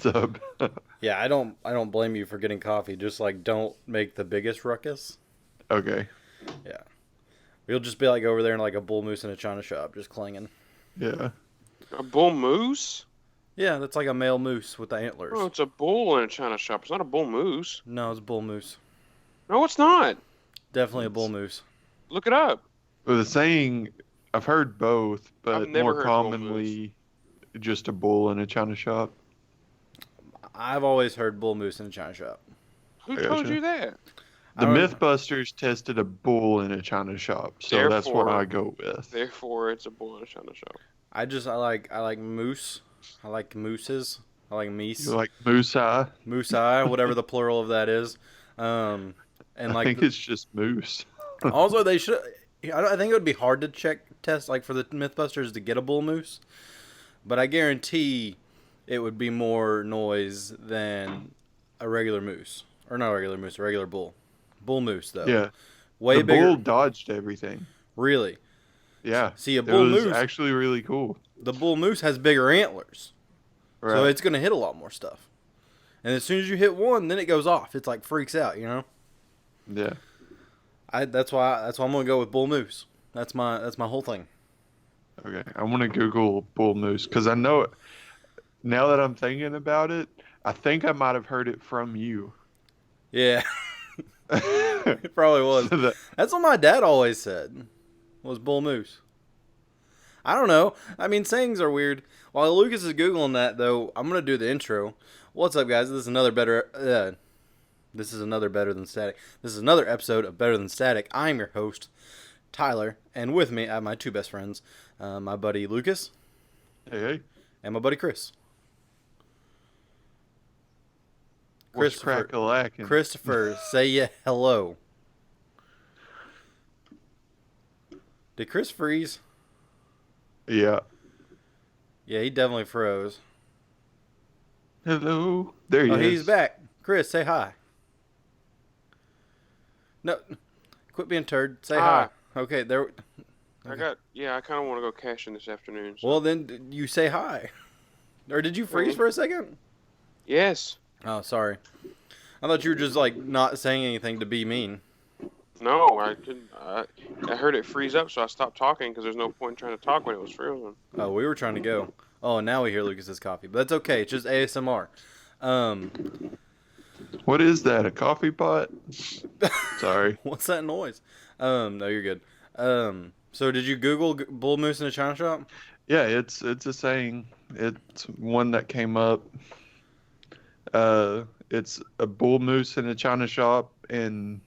sub. Yeah, I don't blame you for getting coffee. Just like don't make the biggest ruckus. Okay. Yeah. You'll just be like over there in like a bull moose in a china shop, just clanging. Yeah. A bull moose? Yeah, that's like a male moose with the Oh, antlers. it's a bull in a china shop. It's not a bull moose. No, it's bull moose. No, it's not. Definitely a bull It's, moose. Look it up. well, the saying, I've heard both, I've but never more heard bull moose. commonly, just a bull in a china shop. I've always heard bull moose in a china shop. Who I told gotcha. you that? I The don't. Mythbusters tested a bull in a china shop, so that's what Therefore, I go with. therefore, it's a bull in a china shop. I like moose. I like mooses. I like You meese. like moose eye? Moose eye, whatever the plural of that is. And I like think it's just moose. also they should. I think it would be hard to test like for the MythBusters to get a bull moose, but I guarantee it would be more noise than a regular moose, or not a regular moose, a regular bull. Bull moose though, Yeah. way The bigger. bull dodged everything. Really, Yeah. see a It bull was moose. actually really cool. The bull moose has bigger antlers, Right. so it's gonna hit a lot more stuff. And as soon as you hit one, then it goes off. It's like freaks out, you know. Yeah. That's why I'm gonna go with bull moose. That's my whole thing. Okay. I want to Google bull moose because I know now that I'm thinking about it, I think I might have heard it from you. Yeah, it probably was. So that, That's what my dad always said. Was bull moose. I don't know. I mean, sayings are weird. While Lucas is googling that, though, I'm gonna do the intro. What's up, guys? This is another better. This is another better than static. This is another episode of Better Than Static. I'm your host, Tyler, and with me I have my two best friends, my buddy Lucas hey, and my buddy Chris. what's crack-a-lackin'? Christopher, say yeah hello. Did Chris freeze? Yeah. Yeah, he definitely froze. Hello. There he Oh, is. he's back. Chris, say hi. No, quit being turd. Say hi. Okay, there. I kind of want to go cashing this afternoon. So. Well, then you say hi. Or did you freeze for a second? Yes. Oh, sorry. I thought you were just like not saying anything to be mean. No, I couldn't. I heard it freeze up, so I stopped talking because there's no point in trying to talk when it was frozen. Oh, we were trying to go. Oh, now we hear Lucas's coffee, but that's okay. It's just ASMR. What is that? A coffee pot? Sorry. What's that noise? No, you're good. So did you Google bull moose in a china shop? Yeah, it's a saying. It's one that came up. It's a bull moose in a china shop, and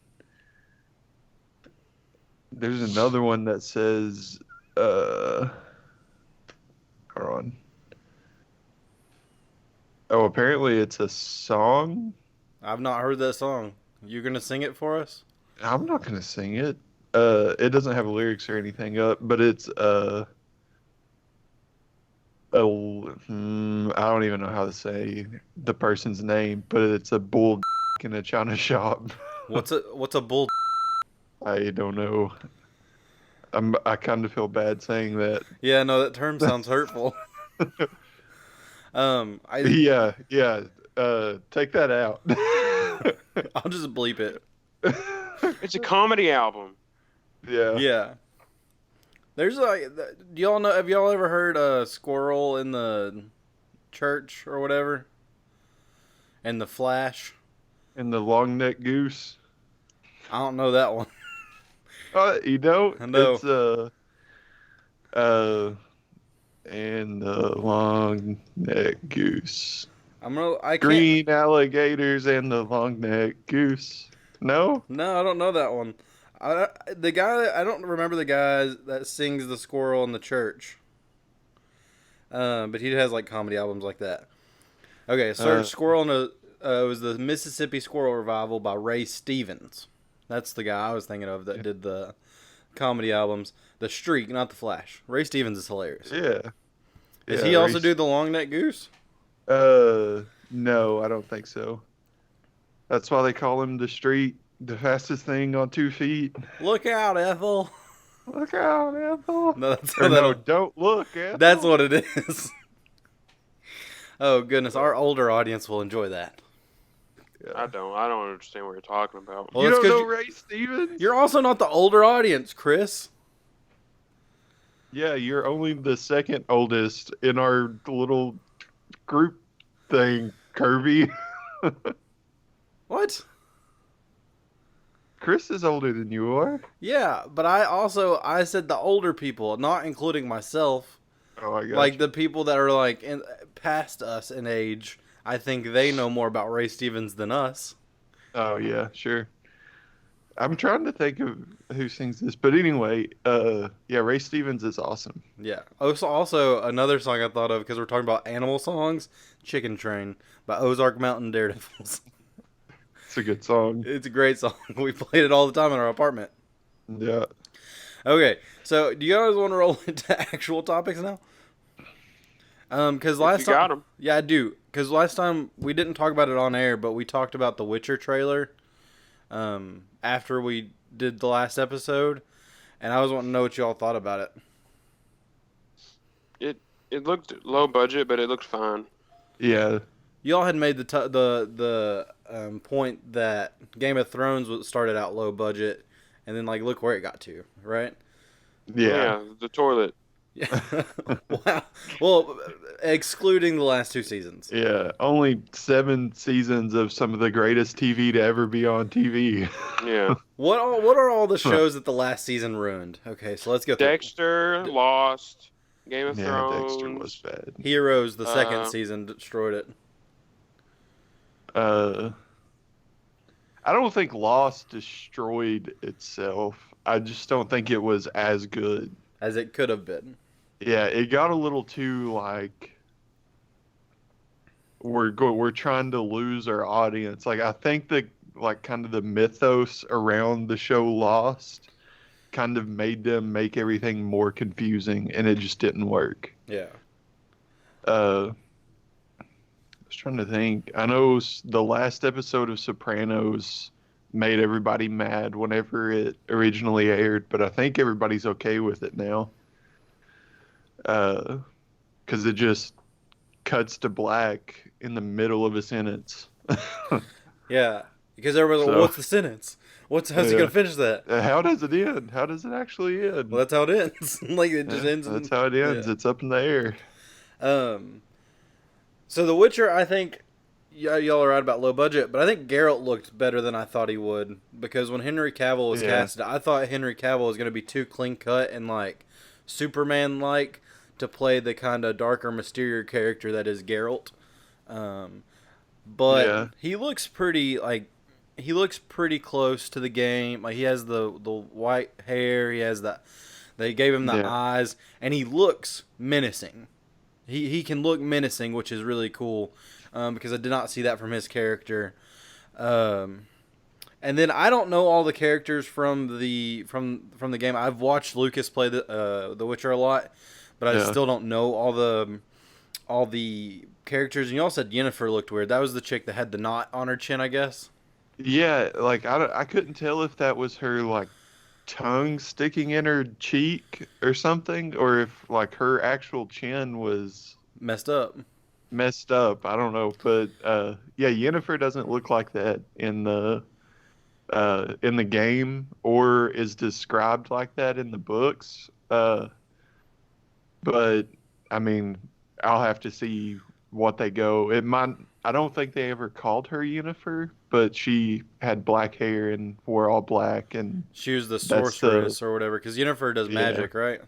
there's another one that says, hold on. Oh, apparently it's a song. I've not heard that song. You gonna sing it for us? I'm not gonna sing it. It doesn't have lyrics or anything up, but it's I don't even know how to say the person's name, but it's a bull in a china shop. What's a bull? I don't know. I kind of feel bad saying that. Yeah, no, that term sounds hurtful. I Yeah. Take that out. I'll just bleep it. It's a comedy album. Yeah. Yeah. There's like, do y'all know? Have y'all ever heard a squirrel in the church or whatever? And the Flash. And the long neck goose. I don't know that one. You don't? No. It's and the long neck goose. I can't. Green alligators and the long neck goose. No? No, I don't know that one. I don't remember the guy that sings the squirrel in the church. But he has like comedy albums like that. Okay, search squirrel in a. It was the Mississippi Squirrel Revival by Ray Stevens. That's the guy I was thinking of that did the comedy albums. The Streak, not the Flash. Ray Stevens is hilarious. Yeah. Does Yeah, he also do the Long Neck Goose? No, I don't think so. That's why they call him the street, the fastest thing on 2 feet. Look out, Ethel. Look out, Ethel. No, that's Or no, don't look, Ethel. That's what it is. Oh goodness, our older audience will enjoy that. Yeah. I don't understand what you're talking about. Well, You it's don't 'cause know Ray Stevens? you're also not the older audience, Chris. Yeah, you're only the second oldest in our little group thing, Kirby. What? Chris is older than you are. Yeah, but I said the older people, not including myself. Oh, I got Like you. the people that are like past us in age. I think they know more about Ray Stevens than us. Oh, yeah, sure. I'm trying to think of who sings this, but anyway, yeah, Ray Stevens is awesome. Yeah. Also another song I thought of because we're talking about animal songs, "Chicken Train" by Ozark Mountain Daredevils. It's a good song. It's a great song. We played it all the time in our apartment. Yeah. Okay, so do you guys want to roll into actual topics now? Because If last you time, got 'em. yeah, I do. Because last time we didn't talk about it on air, but we talked about the Witcher trailer. After we did the last episode, and I was wanting to know what y'all thought about it. It looked low budget, but it looked fine. Yeah. Y'all had made the point that Game of Thrones started out low budget, and then like look where it got to, right? Yeah. The toilet. Yeah. Wow. Well, excluding the last two seasons. Yeah. Only 7 seasons of some of the greatest TV to ever be on TV. Yeah. What are all the shows that the last season ruined? Okay, so let's go through. Dexter, Lost, Game of Yeah, Thrones. Dexter was bad. Heroes, the second Uh, season destroyed it. I don't think Lost destroyed itself. I just don't think it was as good. As it could have been. Yeah, it got a little too like we're trying to lose our audience. Like I think the like kind of the mythos around the show Lost kind of made them make everything more confusing, and it just didn't work. Yeah. I was trying to think. I know the last episode of Sopranos made everybody mad whenever it originally aired, but I think everybody's okay with it now. Because it just cuts to black in the middle of a sentence. Yeah. Because everybody's like, So- what's the sentence? How's he Yeah. gonna finish that? How does it end? How does it actually end? Well, that's how it ends. Like it just Yeah, ends. that's how it ends. Yeah. It's up in the air. So The Witcher, I think y'all are right about low budget, but I think Geralt looked better than I thought he would because when Henry Cavill was Yeah. casted, I thought Henry Cavill was going to be too clean cut and like Superman like to play the kind of darker, mysterious character that is Geralt. But Yeah. he looks pretty close to the game. Like he has the white hair, he has that. They gave him the Yeah. eyes, and he looks menacing. He can look menacing, which is really cool, because I did not see that from his character. And then I don't know all the characters from the game. I've watched Lucas play the Witcher a lot, but I Yeah. still don't know all the characters. And you all said Yennefer looked weird. That was the chick that had the knot on her chin, I guess. Yeah, like I couldn't tell if that was her like tongue sticking in her cheek or something, or if like her actual chin was Messed up. messed up. I don't know, but yeah, Yennefer doesn't look like that in the game or is described like that in the books. But I mean, I'll have to see what they go. It might. I don't think they ever called her Yennefer, but she had black hair and wore all black, and She was the That's sorceress or whatever, because Yennefer does Yeah. magic, right?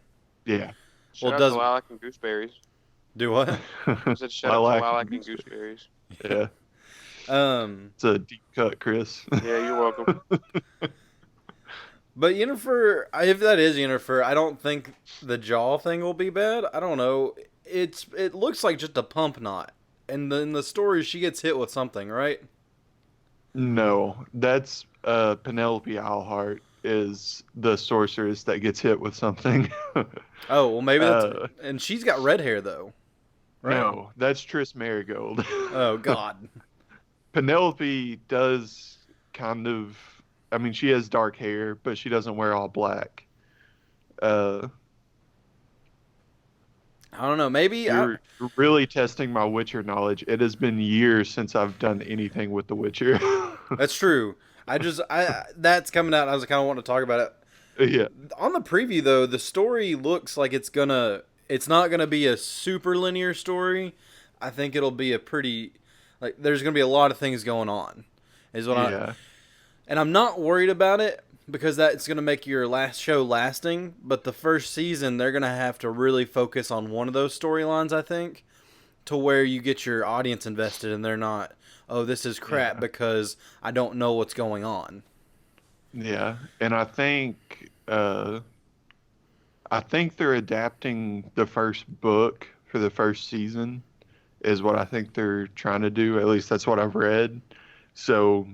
yeah. Shout out does- to Lilac and Gooseberries. Do what? I said shout out Lilac to and Lilac and Gooseberries. Gooseberries. Yeah, it's a deep cut, Chris. Yeah, you're welcome. But Yennefer, if that is Yennefer, I don't think the jaw thing will be bad. I don't know. It looks like just a pump knot, and in the story she gets hit with something, right? No, that's Penelope Eilhart is the sorceress that gets hit with something. Oh well, maybe that's. Uh, And she's got red hair though. Right? No, that's Triss Marigold. Oh God. Penelope does kind of. I mean, she has dark hair, but she doesn't wear all black. I I don't know. Maybe You're really testing my Witcher knowledge. It has been years since I've done anything with The Witcher. that's true. I that's coming out. I was kind of wanting to talk about it Yeah, on the preview though. The story looks like it's not gonna be a super linear story. I think it'll be a pretty like there's gonna be a lot of things going on. Is what I yeah, and I'm not worried about it because that's going to make your last show lasting. But the first season, they're going to have to really focus on one of those storylines, I think, to where you get your audience invested and they're not, oh, this is crap yeah, because I don't know what's going on. yeah. And I think they're adapting the first book for the first season, is what I think they're trying to do. At least that's what I've read. So,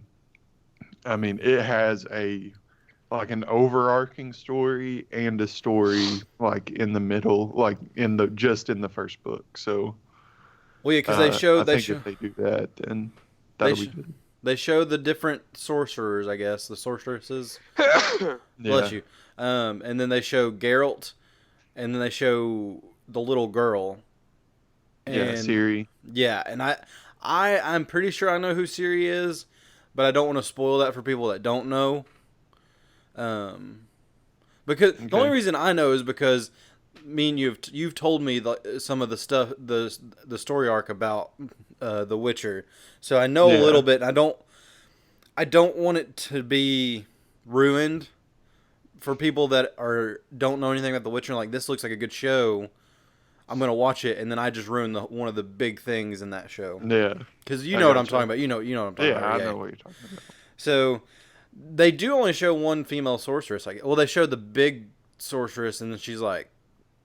I mean, it has an overarching story and a story like in the middle, like in the first book. So, Well, yeah, because I think if they do that, then they that'll be sh- good. they show the different sorcerers, I guess, the sorceresses. Bless Yeah, you. And then they show Geralt, and then they show the little girl, yeah, and Siri. yeah, and I'm pretty sure I know who Siri is, but I don't want to spoil that for people that don't know. Um, because the only Okay. reason I know is because me and you've told me some of the stuff the story arc about The Witcher, so I know a little Yeah, bit. And I don't want it to be ruined for people that don't know anything about The Witcher. Like this looks like a good show. I'm gonna watch it, and then I just ruin one of the big things in that show. yeah. Because you I know what I'm talking gotcha. about. You know what I'm talking Yeah, about. I Yeah. know what you're talking about. So they do only show one female sorceress. Like, well, they showed the big sorceress, and then she's like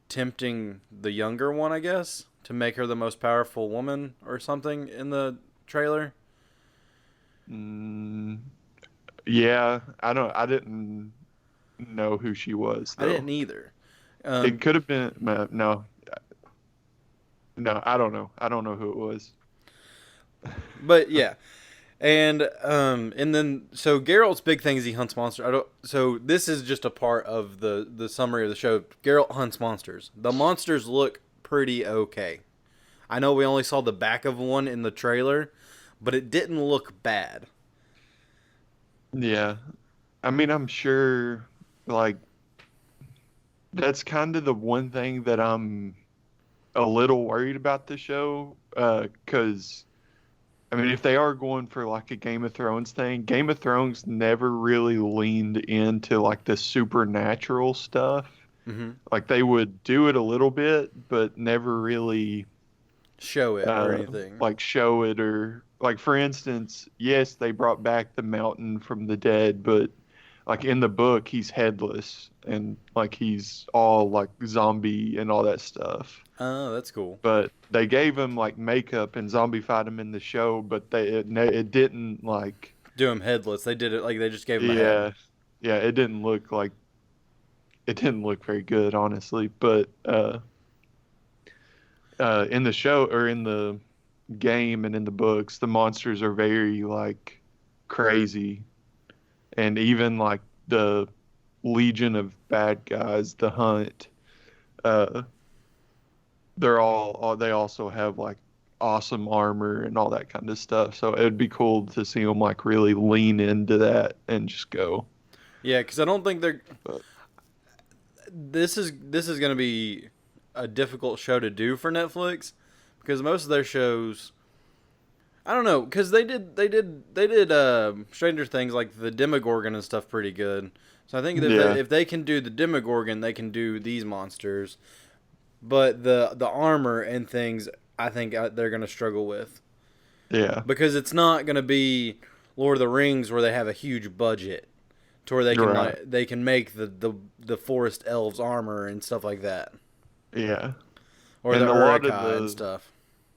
tempting the younger one, I guess, to make her the most powerful woman or something in the trailer. Mm, yeah, I don't. I didn't know who she was I though. didn't either. It Um, could have been no, no. I don't know. I don't know who it was. but yeah, and then so Geralt's big thing is he hunts monsters. I don't. So this is just a part of the summary of the show. Geralt hunts monsters. The monsters look pretty okay. I know we only saw the back of one in the trailer, but it didn't look bad. Yeah, I mean, I'm sure. Like that's kind of the one thing that I'm a little worried about the show. Because I mean, if they are going for like a Game of Thrones thing, Game of Thrones never really leaned into like the supernatural stuff. Mm-hmm. Like they would do it a little bit, but never really Show it or uh, anything. like show it, or like for instance, yes, they brought back the mountain from the dead, but like in the book, he's headless and like he's all like zombie and all that stuff. Oh, that's cool. But they gave him like makeup and zombified him in the show, but it didn't like Do him headless. They did it like they just gave him a head. yeah, yeah, it didn't look very good, honestly. But in the show or in the game and in the books, the monsters are very like crazy, and even like the legion of bad guys, the hunt, uh, they also have like awesome armor and all that kind of stuff. So it'd be cool to see them like really lean into that and just go. Yeah, because I don't think they're. But This is going to be a difficult show to do for Netflix because most of their shows. I don't know because they did Stranger Things like the Demogorgon and stuff pretty good. So I think that yeah, if they can do the Demogorgon, they can do these monsters. But the armor and things, I think they're going to struggle with yeah, because it's not going to be Lord of the Rings where they have a huge budget to where you're right. they can make the forest elves armor and stuff like that, Yeah, or the and a lot of Uruk-hai and the stuff.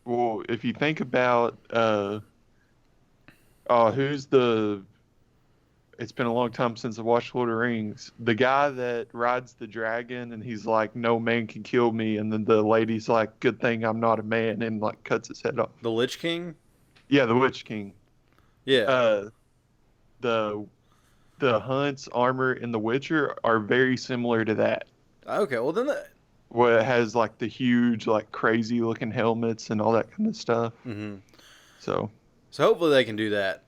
well, if you think about oh, who's the it's been a long time since I watched Lord of the Rings. The guy that rides the dragon and he's like, "No man can kill me," and then the lady's like, "Good thing I'm not a man," and like cuts his head off. The Lich King, Yeah, the Witch King. yeah. Uh, the the Hunt's armor in The Witcher are very similar to that. Okay, well then Where it has like the huge, like crazy looking helmets and all that kind of stuff. Mm-hmm. So So hopefully they can do that.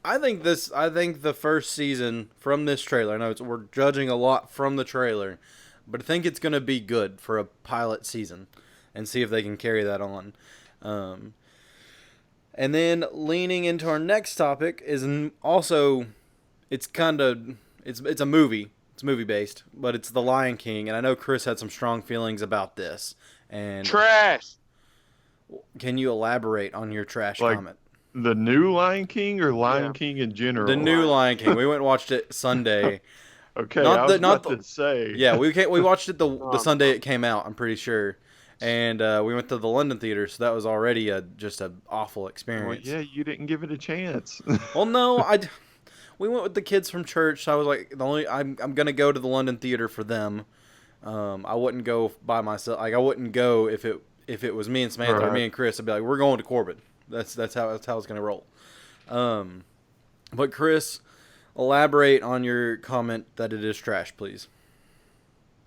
I think this. I think the first season from this trailer. I know we're judging a lot from the trailer, but I think it's going to be good for a pilot season, and see if they can carry that on. And then leaning into our next topic is also, it's kind of it's a movie. It's movie based, but it's The Lion King, and I know Chris had some strong feelings about this. And Trash. can you elaborate on your trash like comment? the new Lion King or Lion Yeah. King in general? The new Lion King. We went and watched it Sunday. Okay, Not I the was not about the to say. Yeah, we watched it the No, Sunday no. it came out. I'm pretty sure, and we went to the London theater, so that was already just a awful Well, experience. yeah, you didn't give it a chance. Well, no, we went with the kids from church. So I was like, I'm gonna go to the London theater for them. I wouldn't go by myself. Like I wouldn't go if it was me and Samantha or Right. me and Chris. I'd be like, we're going to Corbin. That's how it's gonna roll. But Chris, elaborate on your comment that it is trash, please.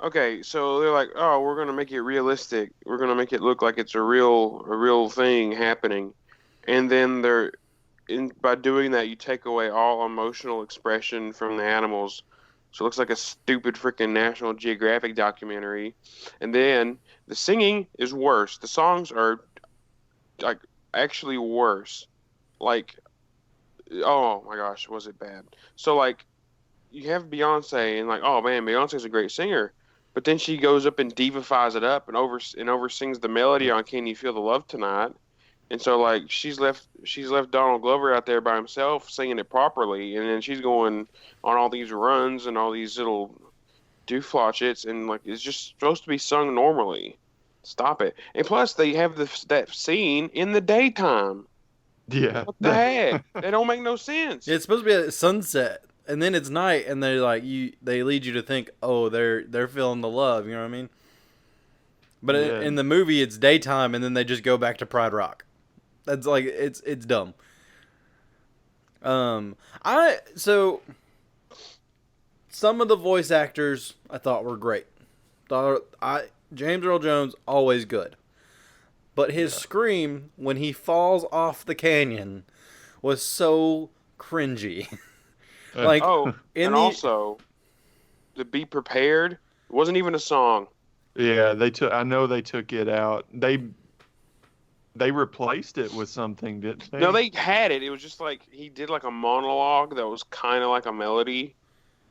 Okay, so they're like, "Oh, we're gonna make it realistic. We're gonna make it look like it's a real thing happening," and then by doing that, you take away all emotional expression from the animals. So it looks like a stupid freaking National Geographic documentary. And then the singing is worse. The songs are like actually worse. Like, oh my gosh, was it bad? So like you have Beyonce and like, oh man, Beyonce's a great singer. But then she goes up and divifies it up and oversins the melody on "Can You Feel the Love Tonight?" And so like she's left Donald Glover out there by himself singing it properly, and then she's going on all these runs and all these little dooflotchets, and like it's just supposed to be sung normally. Stop it! And plus they have that scene in the daytime. Yeah. What the heck? That don't make no sense. Yeah, it's supposed to be at sunset, and then it's night, and they lead you to think, oh, they're feeling the love. You know what I mean? But Yeah. in the movie, it's daytime, and then they just go back to Pride Rock. That's like it's dumb. So some of the voice actors I thought were great. James Earl Jones always good, but his scream when he falls off the canyon was so cringy. Like Oh, in and the also the "Be Prepared" wasn't even a song. Yeah, I know they took it out. They replaced it with something, didn't they? No, they had it. It was just like he did like a monologue that was kind of like a melody.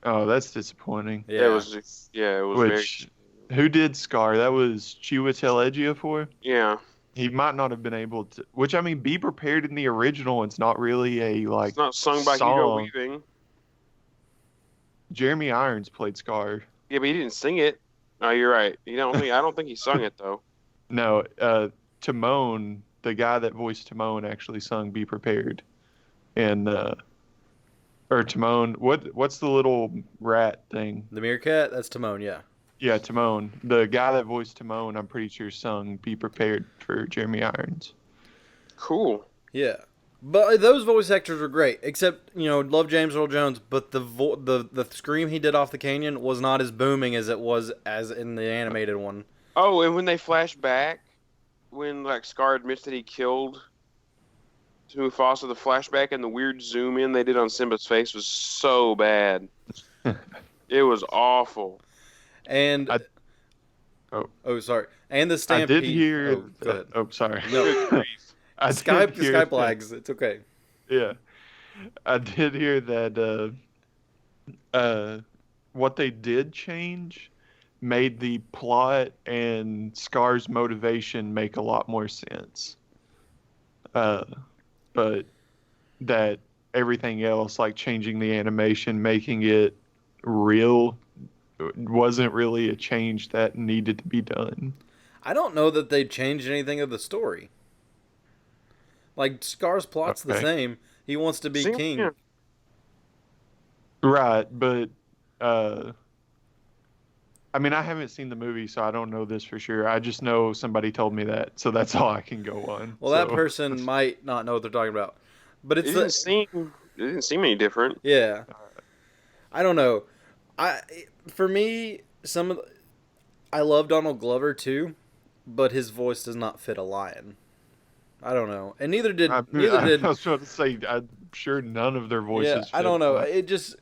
Oh, that's disappointing. yeah. It was very Who did Scar? That was Chiwetel Ejiofor. yeah. He might not have been able to. Which I mean, Be Prepared in the original. It's not really a like It's not sung by Hugo song. Weaving. Jeremy Irons played Scar. Yeah, but he didn't sing it. Oh, you're right. I don't think he sung it though. No, Timon, the guy that voiced Timon, actually sung "Be Prepared," and or Timon. What's the little rat thing? The meerkat, that's Timon, yeah. Yeah, Timon. The guy that voiced Timon, I'm pretty sure sung "Be Prepared" for Jeremy Irons. Cool. Yeah. But those voice actors were great, except, love James Earl Jones, but the scream he did off the canyon was not as booming as it was as in the animated one. Oh, and when they flash back, when like Scar admits that he killed Mufasa, the flashback and the weird zoom in they did on Simba's face was so bad. It was awful. And sorry. And the I stampede. did hear. Oh, go ahead. Oh, sorry. No. I Skype did hear lags. It's okay. Yeah, I did hear that what they did change made the plot and Scar's motivation make a lot more sense. But that everything else, like changing the animation, making it real, wasn't really a change that needed to be done. I don't know that they changed anything of the story. Like, Scar's plot's the Okay. same. He wants to be king. Yeah. Right, but I mean, I haven't seen the movie, so I don't know this for sure. I just know somebody told me that, so that's all I can go on. Well, that person might not know what they're talking about. But It didn't seem any different. yeah. I don't know. For me, I love Donald Glover too, but his voice does not fit a lion. I don't know, and neither did I, neither I did. was about to say, I'm sure none of their Yeah, voices I fit. don't know. It just.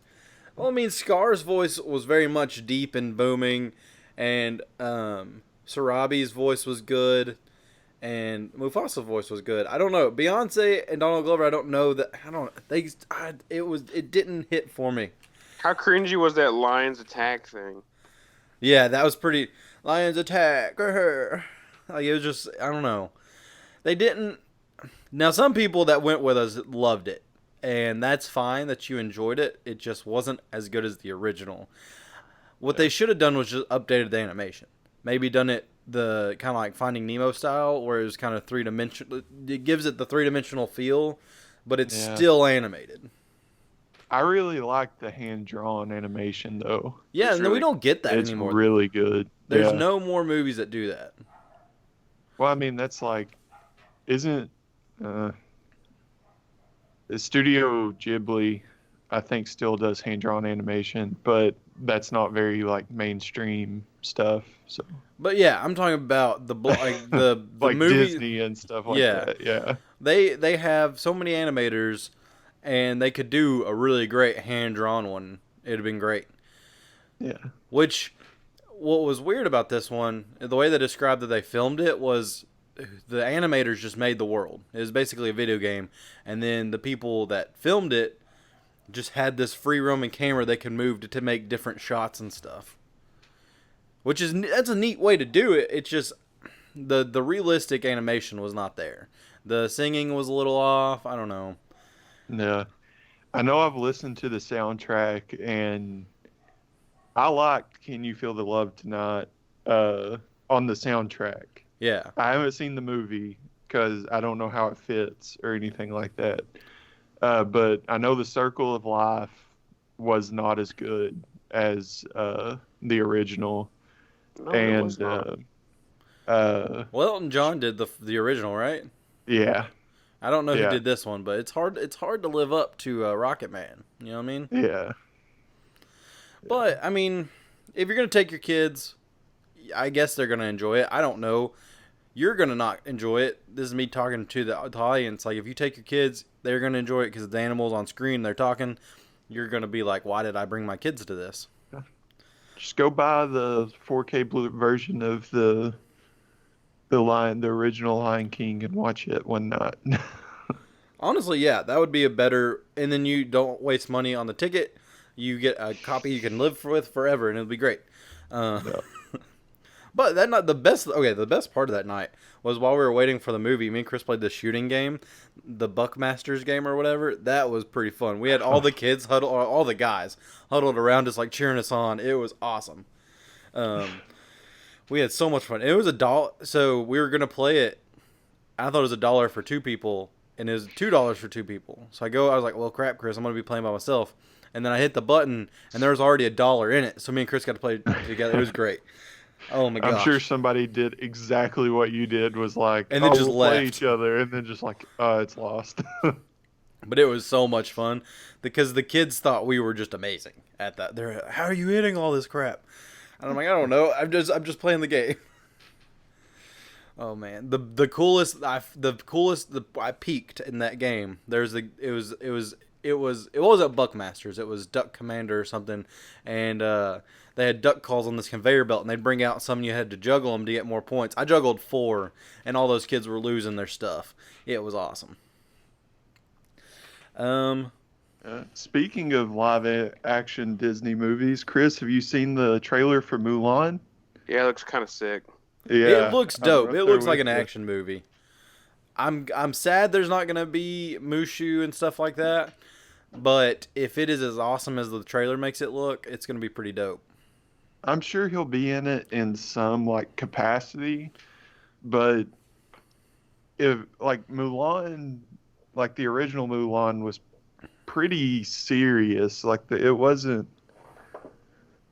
Well, I mean, Scar's voice was very much deep and booming, and Sarabi's voice was good, and Mufasa's voice was good. I don't know. Beyonce and Donald Glover. I don't know that. I don't. They. It didn't hit for me. How cringy was that Lions attack thing? Yeah, that was pretty. Lions attack her. Like it was just. I don't know. They didn't. Now some people that went with us loved it, and that's fine that you enjoyed it. It just wasn't as good as the original. What they should have done was just updated the animation. Maybe done it the kind of like Finding Nemo style, where it was kind of 3 dimensional. It gives it the 3 dimensional feel, but it's Yeah. still animated. I really like the hand drawn animation though. Yeah, It's and we really don't get that It's anymore. really good. There's Yeah. no more movies that do that. Well, I mean, that's like, isn't uh, the Studio Ghibli? I think still does hand drawn animation, but that's not very like mainstream stuff. So But yeah, I'm talking about the like movie. Disney and stuff like Yeah. that. Yeah. They have so many animators, and they could do a really great hand drawn one. It'd have been great. Yeah. Which, what was weird about this one, the way they described that they filmed it was the animators just made the world. It was basically a video game, and then the people that filmed it just had this free roaming camera they could move to make different shots and stuff. Which is that's a neat way to do it. It's just the realistic animation was not there. The singing was a little off. I don't know. Yeah. I know I've listened to the soundtrack and I liked Can You Feel the Love Tonight on the soundtrack. Yeah. I haven't seen the movie because I don't know how it fits or anything like that. But I know The Circle of Life was not as good as the original. No, it was And not. Well, Elton John did the original, right? yeah, I don't know who yeah, did this one, but it's hard. It's hard to live up to Rocket Man. You know what I mean? yeah, But I mean, if you're gonna take your kids, I guess they're gonna enjoy it. I don't know. You're gonna not enjoy it. This is me talking to the audience. Like, if you take your kids, they're gonna enjoy it because the animals on screen, they're talking. You're gonna be like, why did I bring my kids to this? Just go buy the 4K blue version of the original Lion King, and watch it one night. Honestly, yeah, that would be a better. And then you don't waste money on the ticket. You get a copy you can live with forever, and it'll be great. Yeah. But that not the best. Okay, the best part of that night was while we were waiting for the movie. Me and Chris played the shooting game, the Buckmasters game or whatever. That was pretty fun. We had all the kids huddled, or all the guys huddled around us, like cheering us on. It was awesome. We had so much fun. It was $1, so we were gonna play it. I thought it was $1 for 2 people, and it was $2 for 2 people. So I was like, well, crap, Chris, I'm gonna be playing by myself. And then I hit the button, and there was already $1 in it. So me and Chris got to play together. It was great. Oh my gosh. I'm sure somebody did exactly what you did. Was like, And then just we'll play left. each other, and then just like, it's lost. But it was so much fun because the kids thought we were just amazing at that. They're, how are you hitting all this crap? And I'm like, I don't know. I'm just playing the game. Oh man, the coolest I peaked in that game. It wasn't Buckmasters. It was Duck Commander or something, and they had duck calls on this conveyor belt, and they'd bring out some. And you had to juggle them to get more points. I juggled 4, and all those kids were losing their stuff. It was awesome. Speaking of action Disney movies, Chris, have you seen the trailer for Mulan? Yeah, it looks kind of sick. Yeah, It looks I'm dope. right It there looks like with an you. action movie. I'm sad there's not gonna be Mushu and stuff like that, but if it is as awesome as the trailer makes it look, it's gonna be pretty dope. I'm sure he'll be in it in some like capacity, but if like Mulan, like the original Mulan was pretty serious. Like it wasn't,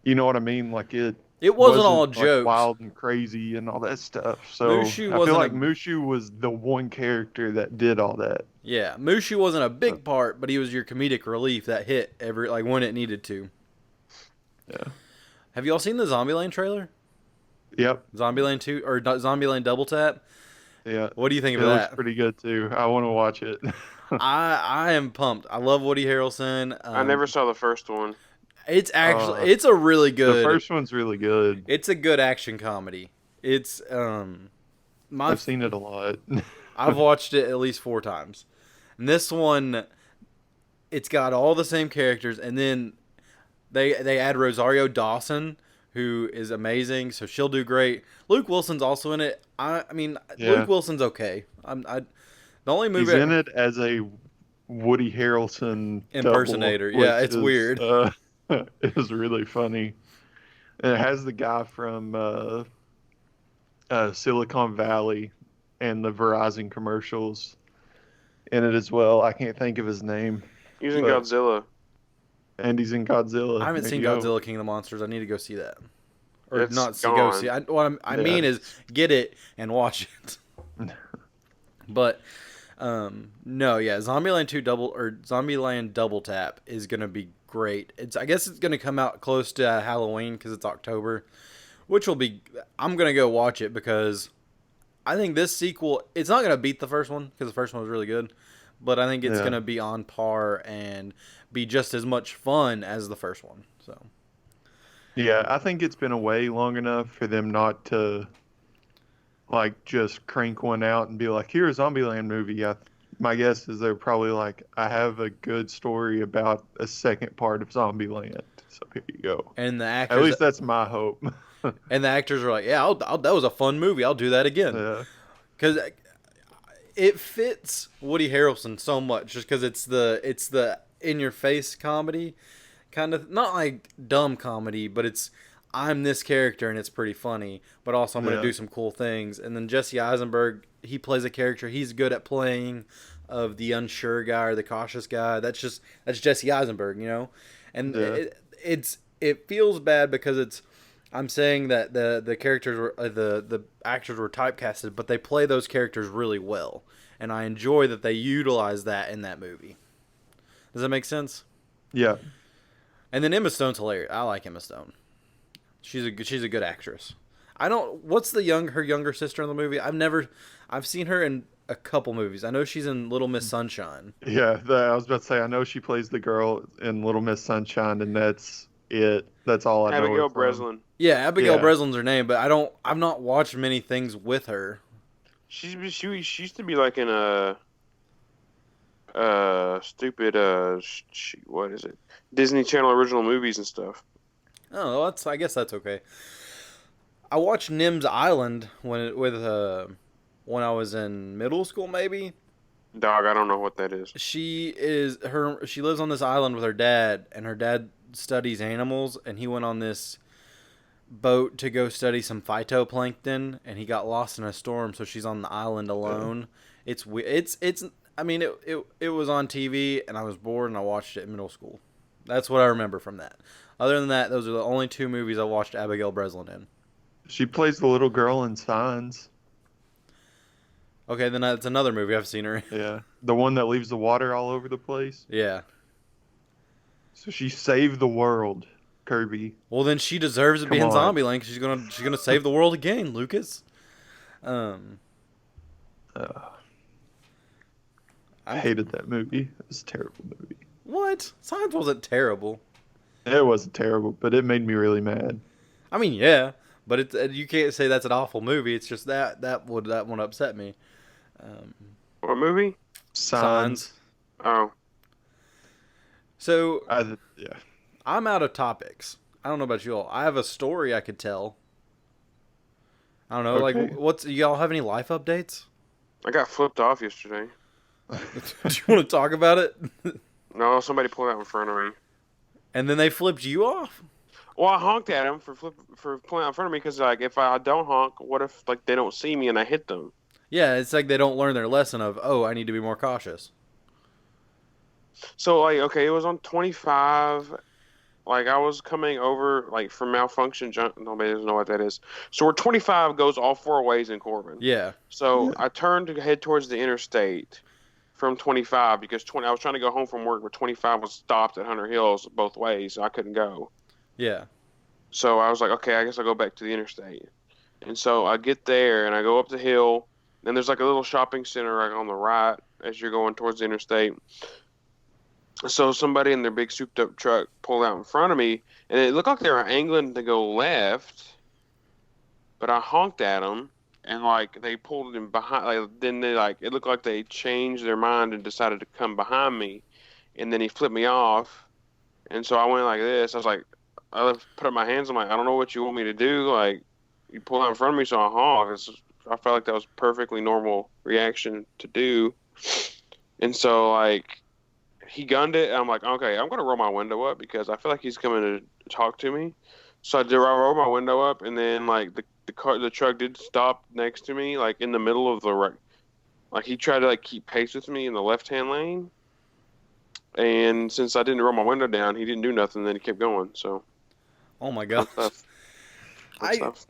you know what I mean? Like It wasn't all like, jokes. wild and crazy and all that stuff. So Mushu I wasn't feel like a- Mushu was the one character that did all that. Yeah, Mushu wasn't a big part, but he was your comedic relief that hit every when it needed to. Yeah. Have y'all seen the Zombieland trailer? Yep. Zombieland 2 or Zombieland Double Tap. Yeah. What do you think It of looks that? pretty good too. I want to watch it. I am pumped. I love Woody Harrelson. I never saw the first one. Uh, It's a really the good. first one's really good. It's a good action comedy. It's my I've seen it a lot. I've watched it at least 4 times. And this one, it's got all the same characters, and then they add Rosario Dawson, who is amazing, so she'll do great. Luke Wilson's also in it. I mean, Yeah. Luke Wilson's okay. The only He's movie in it as a Woody Harrelson double, impersonator. Yeah, which it's is weird. it was really funny. And it has the guy from Silicon Valley and the Verizon commercials in it as well. I can't think of his name, Using but Godzilla. and he's in Godzilla. I haven't There seen you go. Godzilla King of the Monsters. I need to go see that. Or It's not see, gone. go see. What I Yeah. mean is get it and watch it. But no, yeah, Zombieland Double Tap is gonna be great. I guess it's gonna come out close to Halloween because it's October, which will be. I'm gonna go watch it because I think this sequel. It's not gonna beat the first one because the first one was really good, but I think it's Yeah. gonna be on par and be just as much fun as the first one. So Yeah, I think it's been away long enough for them not to like just crank one out and be like, "Here's a Zombieland movie." My guess is they're probably like, "I have a good story about a second part of Zombieland, so here you go." and the At actors least that's my hope. are like, yeah, that was a fun movie. I'll do that again Yeah, because it fits Woody Harrelson so much just because it's the in your face comedy kind of, not like dumb comedy, but it's I'm this character and it's pretty funny, but also I'm going to yeah, do some cool things. And then Jesse Eisenberg, he plays a character he's good at playing, of the unsure guy or the cautious guy. That's Jesse Eisenberg, you know. And yeah, it feels bad because I'm saying that the characters were the actors were typecasted, but they play those characters really well, and I enjoy that they utilize that in that movie. Does that make sense? yeah. And then Emma Stone's hilarious. I like Emma Stone. She's a good actress. I don't. What's her younger sister in the movie? I've seen her in a couple movies. I know she's in Little Miss Sunshine. Yeah, I was about to say, I know she plays the girl in Little Miss Sunshine, and that's it. That's all I know Abigail her from. Breslin. Yeah, Abigail Yeah. Breslin's her name, but I've not watched many things with her. She used to be like in a stupid what is it? Disney Channel original movies and stuff. Oh, well, I guess that's okay. I watched Nim's Island when I was in middle school, maybe. Dog, I don't know what that is. She lives on this island with her dad, and her dad studies animals, and he went on this boat to go study some phytoplankton, and he got lost in a storm, so she's on the island alone. It's I mean it was on TV, and I was bored, and I watched it in middle school. That's what I remember from that. Other than that, those are the only 2 movies I watched Abigail Breslin in. She plays the little girl in Signs. Okay, then that's another movie I've seen her in. Yeah, the one that leaves the water all over the place. Yeah. So she saved the world, Kirby. Well, then she deserves to be Come in on. Zombieland because she's gonna save the world again, Lucas. Um, I hated that movie. It was a terrible movie. what? Science wasn't terrible. It wasn't terrible, but it made me really mad. I mean, yeah, but you can't say that's an awful movie. It's just that one upset me. What movie? Signs. Oh, So Yeah. I'm out of topics. I don't know about you all. I have a story I could tell. I don't know. Okay. Like, y'all have any life updates? I got flipped off yesterday. Do you want to talk about it? No, somebody pulled out in front of me. And then they flipped you off? Well, I honked at him for pulling out in front of me because like if I don't honk, what if like they don't see me and I hit them? Yeah, it's like they don't learn their lesson of, oh, I need to be more cautious. So like okay, it was on 25. Like I was coming over like from Malfunction Junction. Nobody doesn't know what that is. So where 25 goes all 4 ways in Corbin. Yeah. So I turned to head towards the interstate from 25 because I was trying to go home from work, but 25 was stopped at Hunter Hills both ways, so I couldn't go. Yeah. So I was like, okay, I guess I'll go back to the interstate. And so I get there and I go up the hill, and there's like a little shopping center right on the right as you're going towards the interstate. So somebody in their big souped up truck pulled out in front of me, and it looked like they were angling to go left, but I honked at them, and like they pulled in behind. Like then they like it looked like they changed their mind and decided to come behind me, and then he flipped me off, and so I went like this. I was like, I put up my hands. I'm like, I don't know what you want me to do. Like you pulled out in front of me, so I honked. I felt like that was a perfectly normal reaction to do, and so like he gunned it, and I'm like, okay, I'm gonna roll my window up because I feel like he's coming to talk to me. So I rolled my window up, and then like the truck did stop next to me, like in the middle of the right. Like he tried to like keep pace with me in the left hand lane, and since I didn't roll my window down, he didn't do nothing. Then he kept going. So Oh my fun gosh. stuff. Fun I stuff.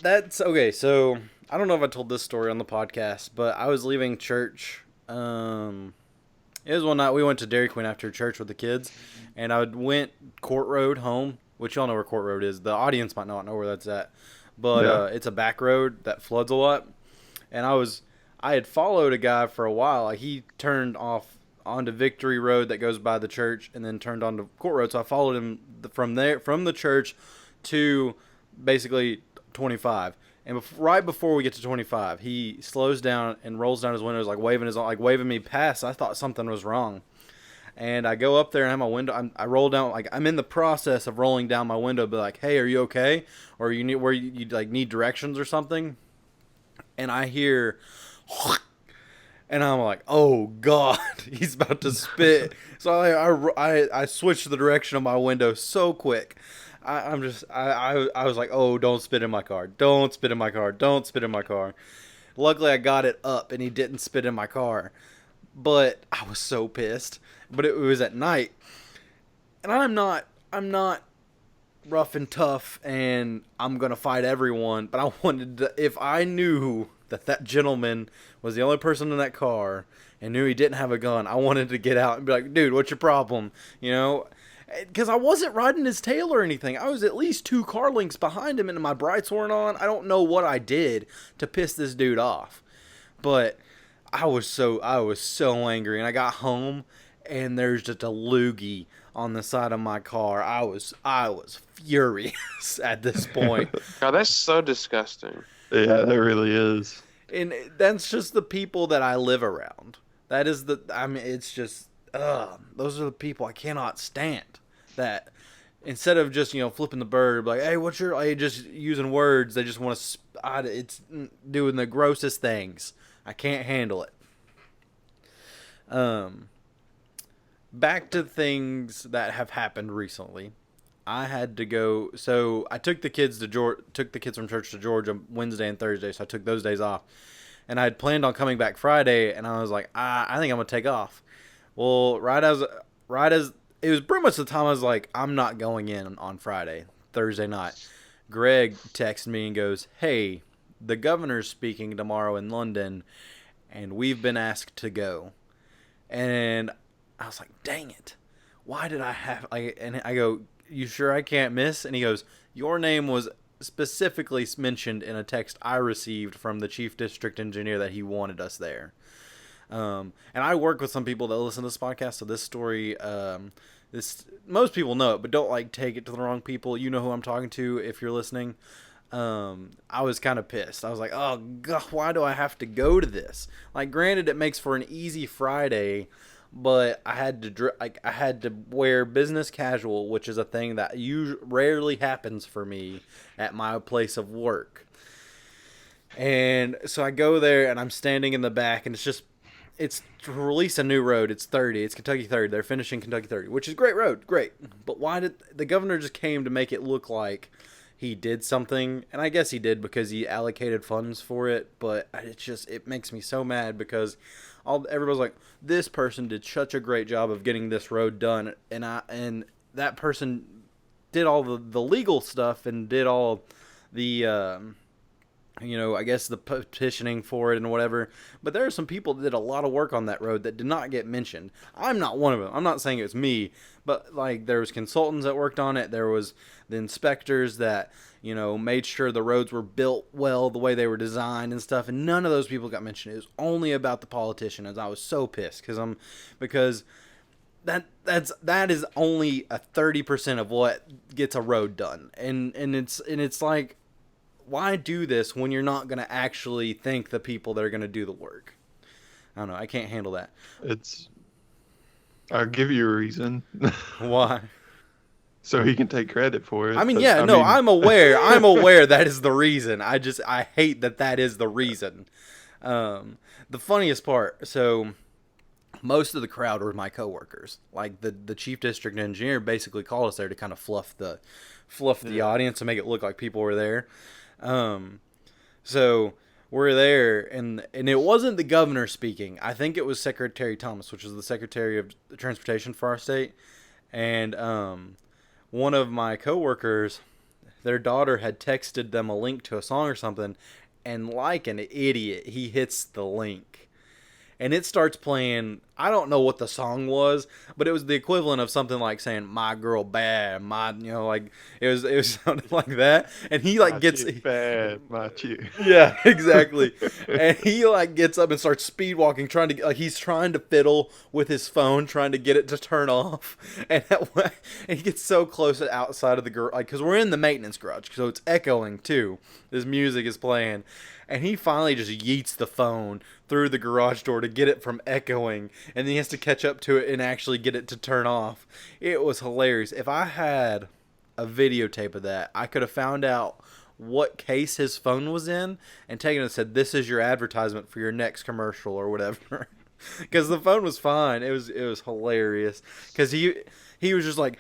That's okay. So I don't know if I told this story on the podcast, but I was leaving church. It was one night we went to Dairy Queen after church with the kids, and I went Court Road home, which y'all know where Court Road is. The audience might not know where that's at, but Yeah. it's a back road that floods a lot. And I had followed a guy for a while. Like he turned off onto Victory Road that goes by the church, and then turned onto Court Road. So I followed him from there, from the church to basically 25. And right before we get to 25, he slows down and rolls down his windows, like waving me past. I thought something was wrong, and I go up there and I have my window. I roll down, like I'm in the process of rolling down my window, be like, "Hey, are you okay? Or you need where you like need directions or something?" And I hear, and I'm like, "Oh God, he's about to spit!" So I switched the direction of my window so quick. I was like, oh, don't spit in my car. Don't spit in my car. Don't spit in my car. Luckily, I got it up and he didn't spit in my car. But I was so pissed. But it was at night. And I'm not rough and tough and I'm going to fight everyone. But I wanted to, if I knew that gentleman was the only person in that car and knew he didn't have a gun, I wanted to get out and be like, dude, what's your problem? You know? Because I wasn't riding his tail or anything. I was at least 2 car lengths behind him and my brights weren't on. I don't know what I did to piss this dude off. But I was so angry. And I got home and there's just a loogie on the side of my car. I was furious at this point. God, that's so disgusting. Yeah, that really is. And that's just the people that I live around. It's just, those are the people I cannot stand. That instead of just, flipping the bird, like, hey, just using words, they just want to, it's doing the grossest things. I can't handle it. Back to things that have happened recently. I had to go, so I took the kids from church to Georgia Wednesday and Thursday, so I took those days off. And I had planned on coming back Friday, and I was like, I think I'm gonna take off. Well, right as it was pretty much the time I was like, I'm not going in on Friday, Thursday night. Greg texted me and goes, hey, the governor's speaking tomorrow in London, and we've been asked to go. And I was like, dang it. Why did I have, and I go, you sure I can't miss? And he goes, your name was specifically mentioned in a text I received from the chief district engineer that he wanted us there. And I work with some people that listen to this podcast, so this story, most people know it, but don't take it to the wrong people. You know who I'm talking to if you're listening. I was kind of pissed. I was like, oh God, why do I have to go to this? Like, granted, it makes for an easy Friday, but I had to wear business casual, which is a thing that rarely happens for me at my place of work. And so I go there and I'm standing in the back, and it's to release a new road. It's 30. It's Kentucky 30. They're finishing Kentucky 30, which is a great road. Great. But why did the governor just came to make it look like he did something? And I guess he did because he allocated funds for it. But it makes me so mad because everybody's like, this person did such a great job of getting this road done. And that person did all the legal stuff and did all the I guess the petitioning for it and whatever. But there are some people that did a lot of work on that road that did not get mentioned. I'm not one of them. I'm not saying it's me, but like there was consultants that worked on it. There was the inspectors that made sure the roads were built well the way they were designed and stuff. And none of those people got mentioned. It was only about the politicians. I was so pissed because that is only a 30% of what gets a road done, and it's like, why do this when you're not going to actually thank the people that are going to do the work? I don't know. I can't handle that. I'll give you a reason. Why? So he can take credit for it. I mean, yeah, no, I'm aware. I'm aware that is the reason. I hate that is the reason. The funniest part, so most of the crowd were my coworkers. Like the chief district engineer basically called us there to kind of fluff the audience and make it look like people were there. So we're there, and it wasn't the governor speaking. I think it was Secretary Thomas, which is the Secretary of Transportation for our state. And one of my coworkers, their daughter had texted them a link to a song or something, and like an idiot, he hits the link. And it starts playing, I don't know what the song was, but it was the equivalent of something like saying, "My girl bad," like it was something like that. And he like gets bad, my chick. Yeah, exactly. And he like gets up and starts speed walking, trying to he's trying to fiddle with his phone, trying to get it to turn off. And he gets so close to outside of the garage, because we're in the maintenance garage, so it's echoing too. This music is playing. And he finally just yeets the phone through the garage door to get it from echoing. And then he has to catch up to it and actually get it to turn off. It was hilarious. If I had a videotape of that, I could have found out what case his phone was in and taken it and said, "This is your advertisement for your next commercial," or whatever. Because the phone was fine. It was hilarious. Because he was just like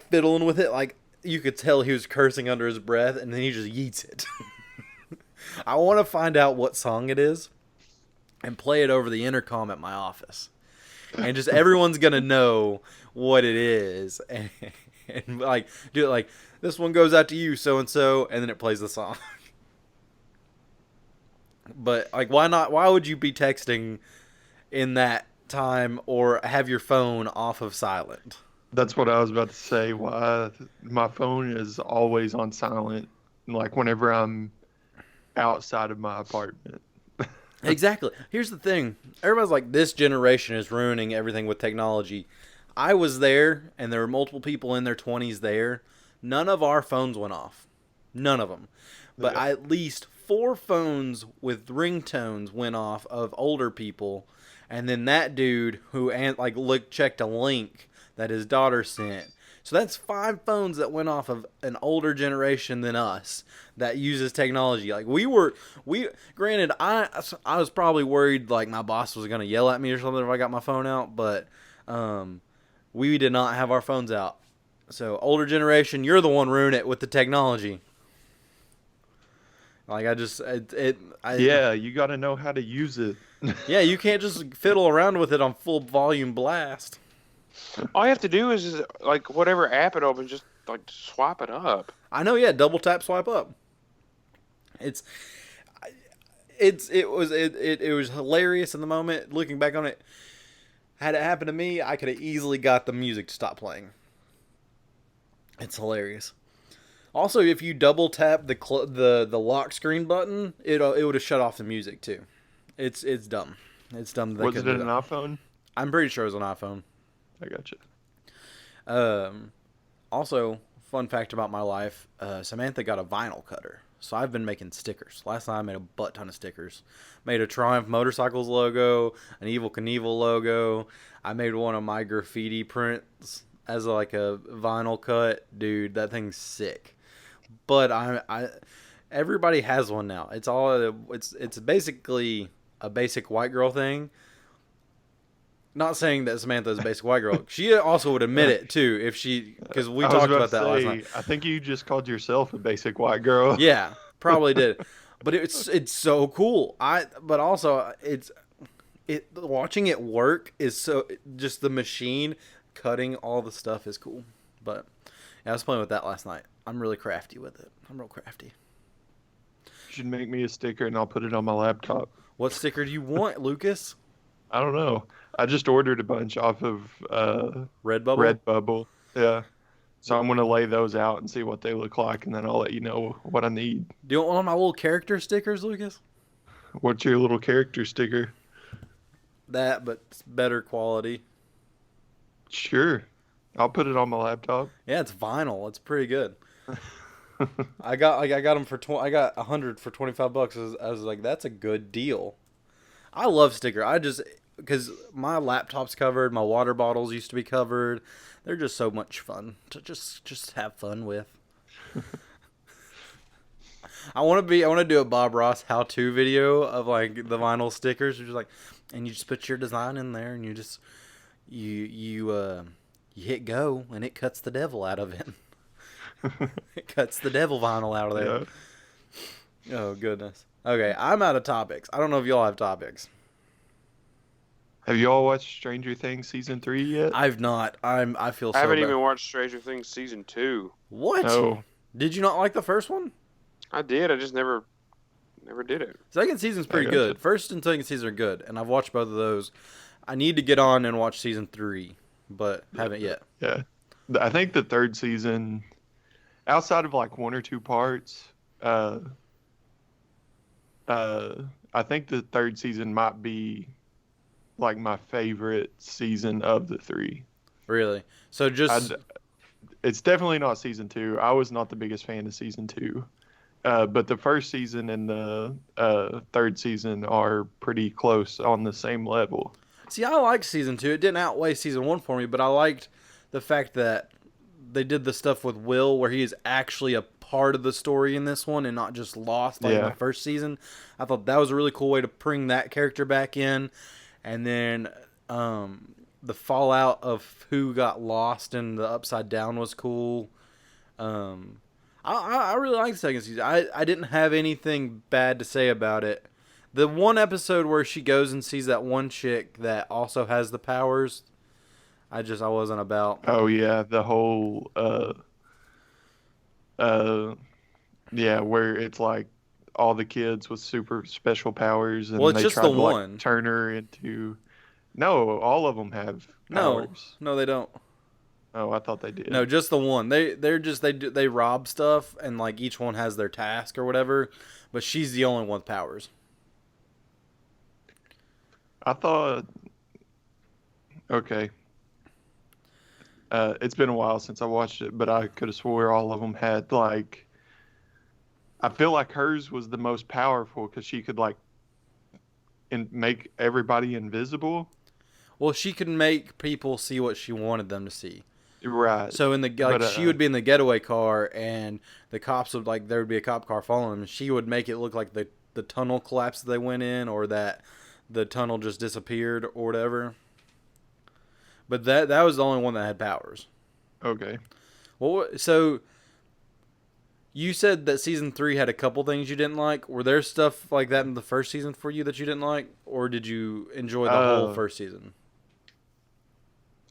fiddling with it. Like you could tell he was cursing under his breath, and then he just yeets it. I want to find out what song it is and play it over the intercom at my office. And just everyone's going to know what it is. And like do it like, "This one goes out to you, so-and-so," and then it plays the song. But like, why not? Why would you be texting in that time or have your phone off of silent? That's what I was about to say. Why my phone is always on silent, like whenever I'm outside of my apartment. Exactly. Here's the thing. Everybody's like, this generation is ruining everything with technology. I was there, and there were multiple people in their 20s there. None of our phones went off. None of them. But Yeah. at least 4 phones with ringtones went off of older people. And then that dude who checked a link that his daughter sent. So that's 5 phones that went off of an older generation than us that uses technology. Like granted, I was probably worried like my boss was going to yell at me or something if I got my phone out, but we did not have our phones out. So older generation, you're the one ruining it with the technology. Like Yeah, you got to know how to use it. Yeah, you can't just fiddle around with it on full volume blast. All you have to do is like whatever app it opens, just like swipe it up. I know, yeah, double tap swipe up. It was hilarious in the moment. Looking back on it, had it happened to me, I could have easily got the music to stop playing. It's hilarious. Also, if you double tap the lock screen button, it would have shut off the music too. It's dumb. It's dumb. Was it an iPhone? I'm pretty sure it was an iPhone. I gotcha. Also, fun fact about my life, Samantha got a vinyl cutter. So I've been making stickers. Last night I made a butt ton of stickers. Made a Triumph Motorcycles logo, an Evel Knievel logo. I made one of my graffiti prints as like a vinyl cut. Dude, that thing's sick. But everybody has one now. It's basically a basic white girl thing. Not saying that Samantha is a basic white girl. She also would admit it too because we talked about that last night. I think you just called yourself a basic white girl. Yeah, probably did. But it's so cool. But also watching it work is so, just the machine cutting all the stuff is cool. But yeah, I was playing with that last night. I'm really crafty with it. I'm real crafty. should make me a sticker and I'll put it on my laptop. What sticker do you want, Lucas? I don't know. I just ordered a bunch off of Redbubble? Redbubble. Yeah. So I'm gonna lay those out and see what they look like, and then I'll let you know what I need. Do you want one of my little character stickers, Lucas? What's your little character sticker? That, but it's better quality. Sure. I'll put it on my laptop. Yeah, it's vinyl. It's pretty good. I got them for I got 100 for $25. I was like, that's a good deal. I love sticker. I just because my laptop's covered, my water bottles used to be covered. They're just so much fun to just have fun with. I want to do a Bob Ross how-to video of like the vinyl stickers. You're just like, and you just put your design in there, and you just you hit go, and it cuts the devil out of it. It cuts the devil vinyl out of there. Yeah. Oh goodness. Okay, I'm out of topics. I don't know if y'all have topics. Have you all watched Stranger Things season 3 yet? I've not. I feel so I haven't bad. even watched Stranger Things season 2. What? No. Did you not like the first one? I did. I just never did it. Second season's pretty gotcha. good. First and second season are good, and I've watched both of those. I need to get on and watch season 3, but haven't yet. Yeah. I think the third season, outside of like one or two parts, I think the third season might be like my favorite season of the 3. Really? So just It's definitely not season 2. I was not the biggest fan of season 2. But the first season and the third season are pretty close on the same level. see, I liked season 2. It didn't outweigh season 1 for me, but I liked the fact that they did the stuff with Will where he is actually a part of the story in this one and not just lost like in Yeah. the first season. I thought that was a really cool way to bring that character back in. And then the fallout of who got lost in the Upside Down was cool. I really liked the second season. I didn't have anything bad to say about it. The one episode where she goes and sees that one chick that also has the powers, I wasn't about. Oh yeah, the whole yeah, where it's like all the kids with super special powers, and Well, it's they just tried the to like one. turn her into. No, all of them have No, powers. no, they don't. Oh, I thought they did. No, just the one. They rob stuff and like each one has their task or whatever, but she's the only one with powers. I thought. Okay. It's been a while since I watched it, but I could have swore all of them had like. I feel like hers was the most powerful because she could like, make everybody invisible. Well, she could make people see what she wanted them to see. Right. So in the she would be in the getaway car, and the cops would there would be a cop car following them, and she would make it look like the tunnel collapsed that they went in, or that the tunnel just disappeared or whatever. But that was the only one that had powers. Okay. Well, so you said that season 3 had a couple things you didn't like. Were there stuff like that in the first season for you that you didn't like, or did you enjoy the whole first season?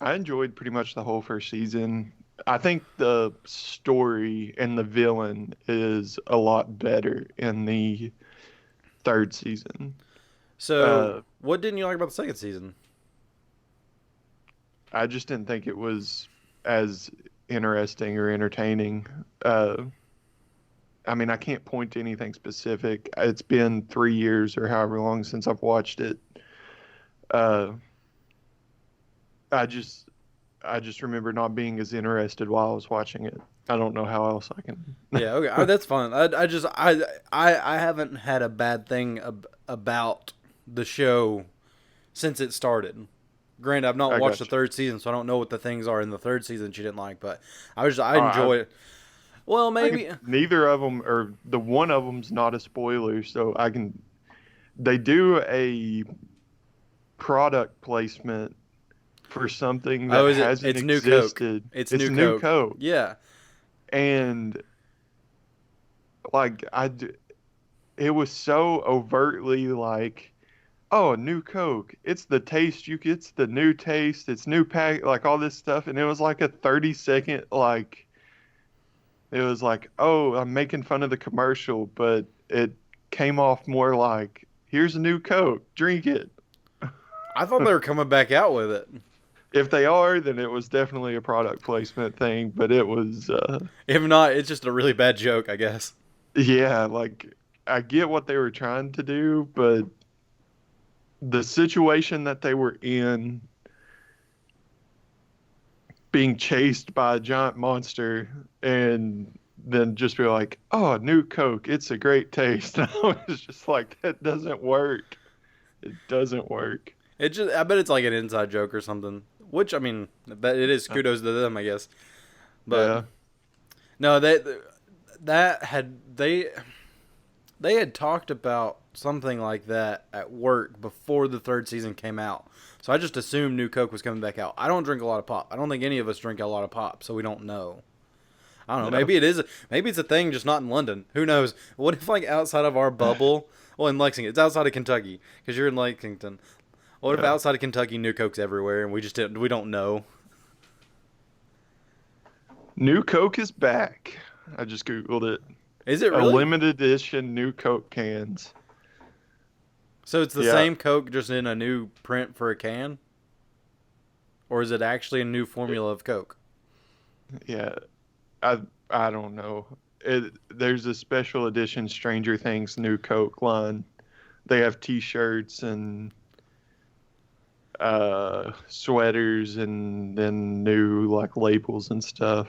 I enjoyed pretty much the whole first season. I think the story and the villain is a lot better in the third season. So, what didn't you like about the second season? I just didn't think it was as interesting or entertaining. I mean, I can't point to anything specific. It's been 3 years or however long since I've watched it. I just remember not being as interested while I was watching it. I don't know how else I can. Yeah, okay, that's fine. I haven't had a bad thing about the show since it started. Granted, I've not watched the third season, so I don't know what the things are in the third season she didn't like. But I enjoy it. Well, maybe neither of them, or the one of them's not a spoiler, so I can. They do a product placement for something that hasn't it's existed. It's new Coke. Yeah. And like it was so overtly like, oh, new Coke. It's the taste it's the new taste. It's new pack, like all this stuff. And it was like a 30-second like. It was like, oh, I'm making fun of the commercial, but it came off more like, here's a new Coke, drink it. I thought they were coming back out with it. If they are, then it was definitely a product placement thing, but it was, If not, it's just a really bad joke, I guess. yeah, like, I get what they were trying to do, but the situation that they were in, being chased by a giant monster, and then just be like, oh, new Coke, it's a great taste. And I was just like, that doesn't work. It doesn't work. I bet it's like an inside joke or something. Which, I mean, that it is kudos to them, I guess. But Yeah. no, they had talked about something like that at work before the third season came out. So I just assumed New Coke was coming back out. I don't drink a lot of pop. I don't think any of us drink a lot of pop, so we don't know. I don't know. Yeah. Maybe it is. Maybe it's a thing, just not in London. Who knows? What if like outside of our bubble? Well, in Lexington, it's outside of Kentucky because you're in Lexington. What if Yeah. outside of Kentucky, New Coke's everywhere, and we don't know? New Coke is back. I just Googled it. Is it A really? limited edition new Coke cans. So it's the Yeah. same Coke, just in a new print for a can, or is it actually a new formula of Coke? Yeah. I don't know. There's a special edition Stranger Things new Coke line. They have T-shirts and sweaters, and then new like labels and stuff.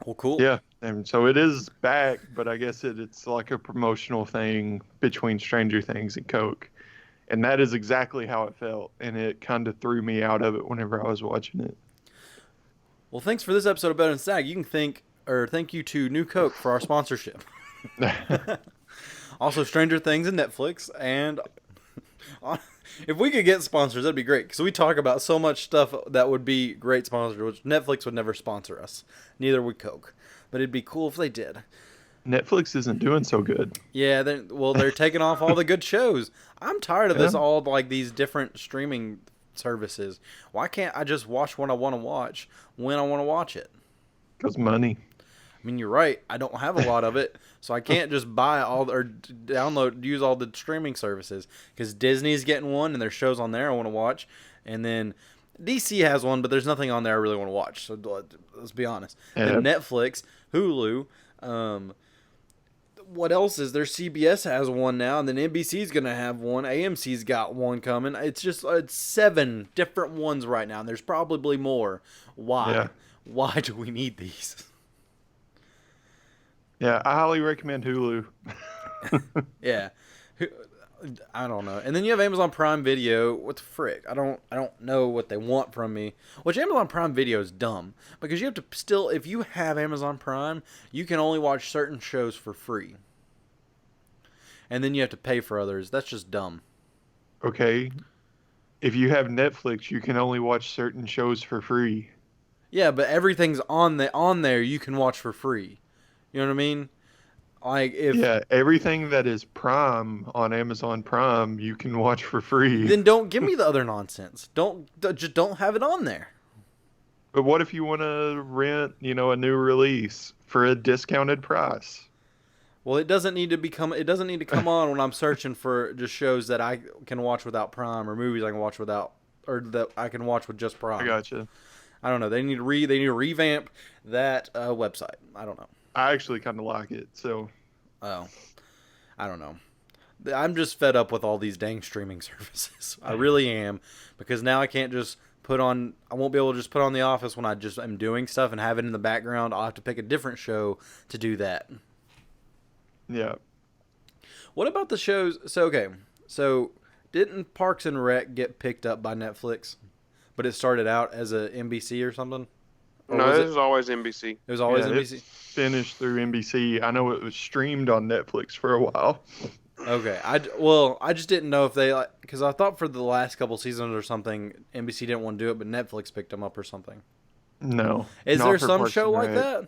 Well, cool. Yeah, and so it is back, but I guess it's like a promotional thing between Stranger Things and Coke. And that is exactly how it felt, and it kind of threw me out of it whenever I was watching it. Well, thanks for this episode of Better Than Stag. You can thank you to New Coke for our sponsorship. Also, Stranger Things and Netflix, and if we could get sponsors, that'd be great. Because we talk about so much stuff that would be great sponsors, which Netflix would never sponsor us. Neither would Coke. But it'd be cool if they did. Netflix isn't doing so good. Yeah, they're taking off all the good shows. I'm tired of this, Yeah. all like these different streaming services. Why can't I just watch what I want to watch when I want to watch it? Because money. I mean, you're right. I don't have a lot of it, so I can't just buy use all the streaming services. Because Disney's getting one, and there's shows on there I want to watch, and then DC has one, but there's nothing on there I really want to watch. So let's be honest. Yeah. Then Netflix, Hulu, what else is there? CBS has one now, and then NBC's gonna have one. AMC's got one coming. It's 7 different ones right now, and there's probably more. Why? Yeah. Why do we need these? Yeah, I highly recommend Hulu. Yeah. I don't know. And then you have Amazon Prime Video. What the frick? I don't know what they want from me. Which Amazon Prime Video is dumb. Because you have to still, if you have Amazon Prime, you can only watch certain shows for free. And then you have to pay for others. That's just dumb. Okay. If you have Netflix, you can only watch certain shows for free. Yeah, but everything's on there you can watch for free. You know what I mean? Like if Yeah, everything that is Prime on Amazon Prime, you can watch for free. then don't give me the other nonsense. Just don't have it on there. But what if you want to rent, a new release for a discounted price? Well, it doesn't need to come on when I'm searching for just shows that I can watch without Prime, or movies I can watch without, or that I can watch with just Prime. I gotcha. I don't know. They need to revamp that website. I don't know. I actually kind of like it, so. Oh, I don't know. I'm just fed up with all these dang streaming services. I really am, because now I can't just I won't be able to just put on The Office when I just am doing stuff and have it in the background. I'll have to pick a different show to do that. Yeah. What about the shows? So didn't Parks and Rec get picked up by Netflix, but it started out as a NBC or something? Or No, was this is always NBC. It was always Yeah, NBC. it's finished through NBC. I know it was streamed on Netflix for a while. Okay, I just didn't know if they because I thought for the last couple seasons or something NBC didn't want to do it, but Netflix picked them up or something. No. Is not there for some Parks show and like Rec.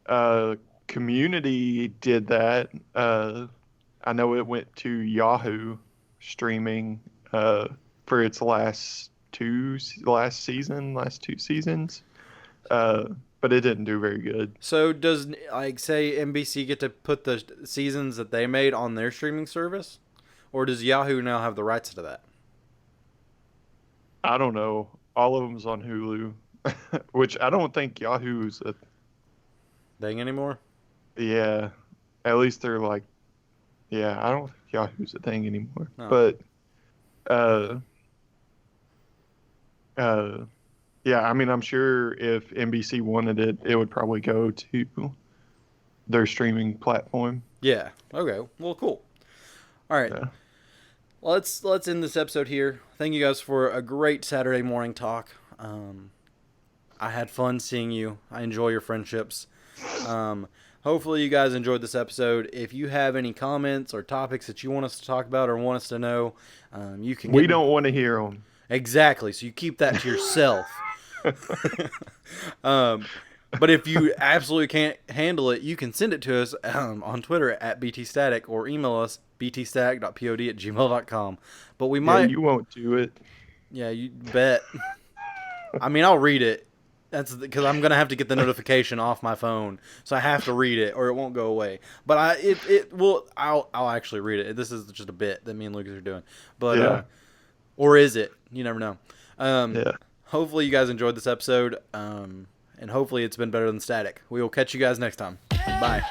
that? Community did that. I know it went to Yahoo streaming for its last two seasons. But but it didn't do very good. So does, like, say NBC get to put the seasons that they made on their streaming service? Or does Yahoo now have the rights to that? I don't know. All of them's on Hulu, which I don't think Yahoo's a Thing anymore? yeah. At least they're like, yeah. I don't think Yahoo's a thing anymore. Oh. But, yeah. I mean, I'm sure if NBC wanted it, it would probably go to their streaming platform. Yeah. Okay. Well, cool. All right. Yeah. Let's end this episode here. Thank you guys for a great Saturday morning talk. I had fun seeing you. I enjoy your friendships. Hopefully you guys enjoyed this episode. If you have any comments or topics that you want us to talk about or want us to know, you can. We don't want to hear them. Exactly. So you keep that to yourself. But if you absolutely can't handle it, you can send it to us on Twitter at btstatic or email us btstatic.pod@gmail.com. But we might. Yeah, you won't do it. Yeah, you bet. I mean, I'll read it. That's because I'm gonna have to get the notification off my phone, so I have to read it or it won't go away. But I'll actually read it. This is just a bit that me and Lucas are doing. But Yeah. Or is it? You never know. Yeah. Hopefully you guys enjoyed this episode, and hopefully it's been better than static. We will catch you guys next time. Bye.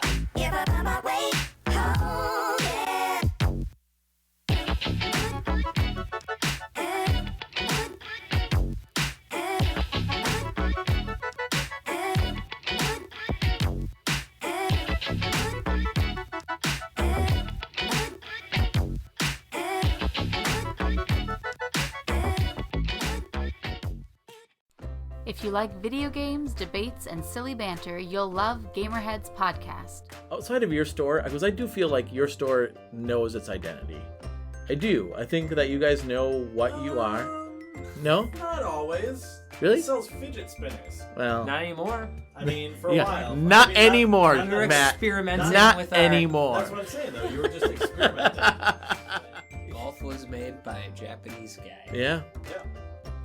If you like video games, debates, and silly banter, you'll love Gamerheads Podcast. Outside of your store, because I do feel like your store knows its identity. I do. I think that you guys know what you are. No? Not always. Really? It sells fidget spinners. Well, Not anymore. I mean, for a yeah, while. not I mean, anymore, You're Matt. experimenting Not with our... anymore. That's what I'm saying, though. You were just experimenting. Golf was made by a Japanese guy. Yeah, Yeah.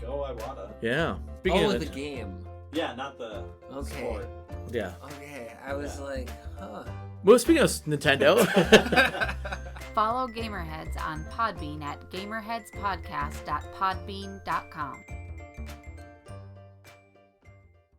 Go Iwata. yeah. Speaking Oh, of the it, game. Yeah, not the Okay. sport. yeah. Okay, I was like, huh. Well, speaking of Nintendo, Follow Gamerheads on Podbean at gamerheadspodcast.podbean.com.